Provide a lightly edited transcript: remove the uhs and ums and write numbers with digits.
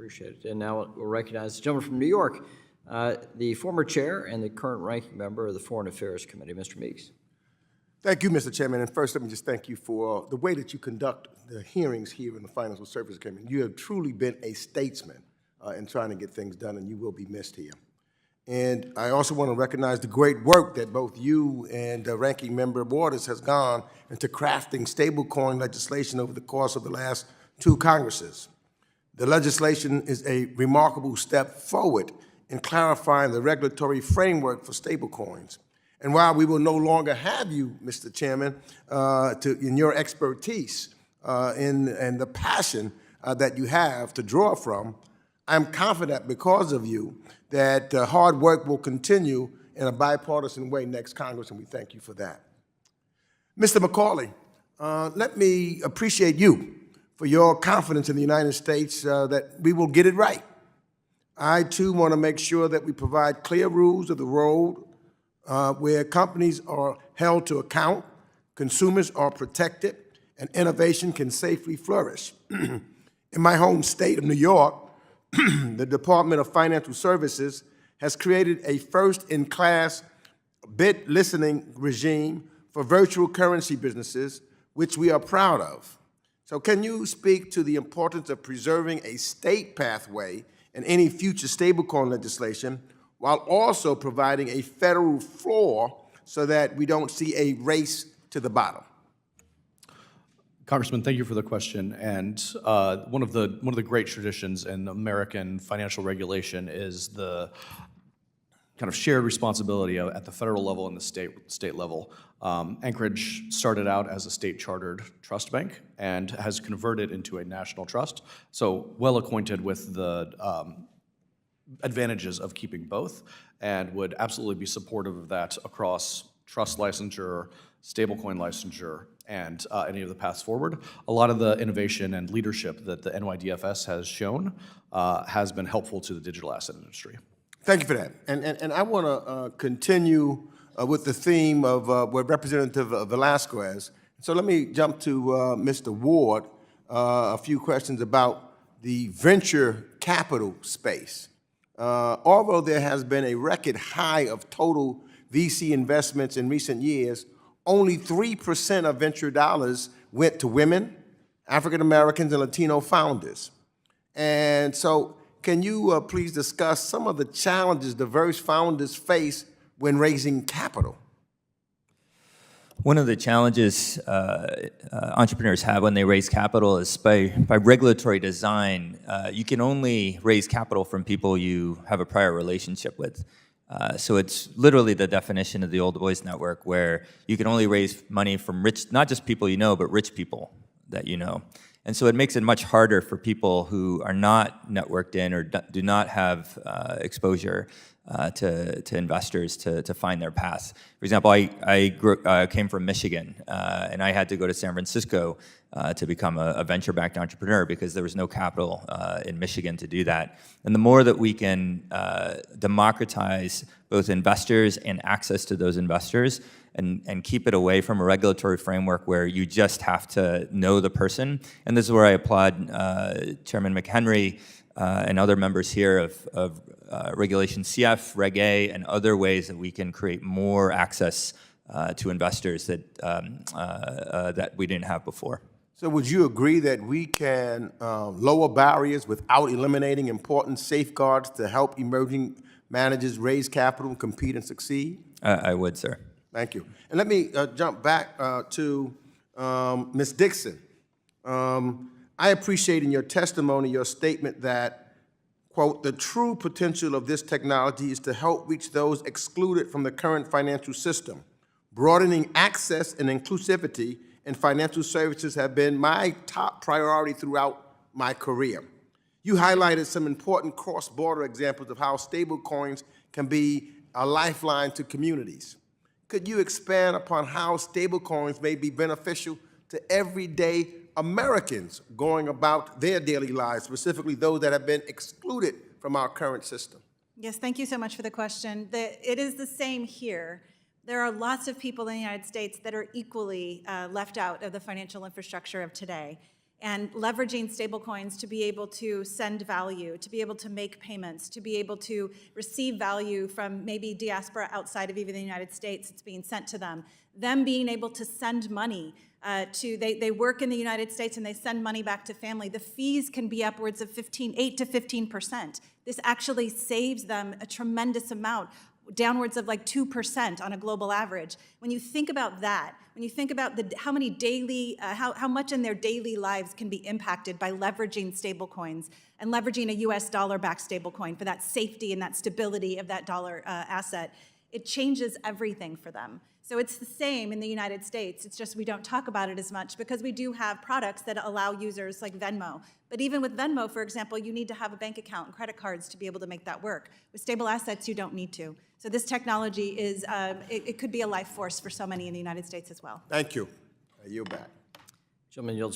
Appreciate it. And now we'll recognize the gentleman from New York, the former chair and the current ranking member of the Foreign Affairs Committee, Mr. Meeks. Thank you, Mr. Chairman. And first, let me just thank you for the way that you conduct the hearings here in the Financial Services Committee. You have truly been a statesman in trying to get things done, and you will be missed here. And I also want to recognize the great work that both you and Ranking Member Waters has gone into crafting stablecoin legislation over the course of the last 2 Congresses. The legislation is a remarkable step forward in clarifying the regulatory framework for stablecoins. And while we will no longer have you, Mr. Chairman, in your expertise and the passion that you have to draw from, I'm confident because of you that hard work will continue in a bipartisan way next Congress, and we thank you for that. Mr. McCauley, let me appreciate you for your confidence in the United States that we will get it right. I, too, want to make sure that we provide clear rules of the road where companies are held to account, consumers are protected, and innovation can safely flourish. In my home state of New York, the Department of Financial Services has created a first-in-class bid listening regime for virtual currency businesses, which we are proud of. So can you speak to the importance of preserving a state pathway in any future stablecoin legislation, while also providing a federal floor so that we don't see a race to the bottom? Congressman, thank you for the question. And one of the great traditions in American financial regulation is the kind of shared responsibility at the federal level and the state level. Anchorage started out as a state-chartered trust bank and has converted into a national trust. So well acquainted with the advantages of keeping both, and would absolutely be supportive of that across trust licensure, stablecoin licensure, and any of the paths forward. A lot of the innovation and leadership that the NYDFS has shown has been helpful to the digital asset industry. Thank you for that. And I want to continue with the theme of what Representative Velasquez. So let me jump to Mr. Ward, a few questions about the venture capital space. Although there has been a record high of total VC investments in recent years, only 3% of venture dollars went to women, African Americans, and Latino founders. And so can you please discuss some of the challenges diverse founders face when raising capital? One of the challenges entrepreneurs have when they raise capital is by regulatory design, you can only raise capital from people you have a prior relationship with. So it's literally the definition of the Old Boys Network, where you can only raise money from rich, not just people you know, but rich people that you know. And so it makes it much harder for people who are not networked in or do not have exposure to investors to find their path. For example, I came from Michigan, and I had to go to San Francisco to become a venture-backed entrepreneur because there was no capital in Michigan to do that. And the more that we can democratize both investors and access to those investors, and keep it away from a regulatory framework where you just have to know the person. And this is where I applaud Chairman McHenry and other members here of Regulation CF, Reg A, and other ways that we can create more access to investors that we didn't have before. So would you agree that we can lower barriers without eliminating important safeguards to help emerging managers raise capital, compete, and succeed? I would, sir. Thank you. And let me jump back to Ms. Dixon. I appreciate in your testimony your statement that, quote, the true potential of this technology is to help reach those excluded from the current financial system. Broadening access and inclusivity in financial services have been my top priority throughout my career. You highlighted some important cross-border examples of how stablecoins can be a lifeline to communities. Could you expand upon how stablecoins may be beneficial to everyday Americans going about their daily lives, specifically those that have been excluded from our current system? Yes, thank you so much for the question. It is the same here. There are lots of people in the United States that are equally left out of the financial infrastructure of today. and leveraging stablecoins to be able to send value, to be able to make payments, to be able to receive value from maybe diaspora outside of even the United States, it's being sent to them. Them being able to send money they work in the United States and they send money back to family. The fees can be upwards of 8 to 15%. This actually saves them a tremendous amount, downwards of like 2% on a global average. When you think about that, when you think about how many daily, how much in their daily lives can be impacted by leveraging stablecoins and leveraging a US dollar-backed stablecoin for that safety and that stability of that dollar asset, it changes everything for them. So it's the same in the United States. It's just we don't talk about it as much because we do have products that allow users like Venmo. But even with Venmo, for example, you need to have a bank account and credit cards to be able to make that work. With stable assets, you don't need to. So this technology is, it could be a life force for so many in the United States as well. Thank you. I yield back. Gentleman yields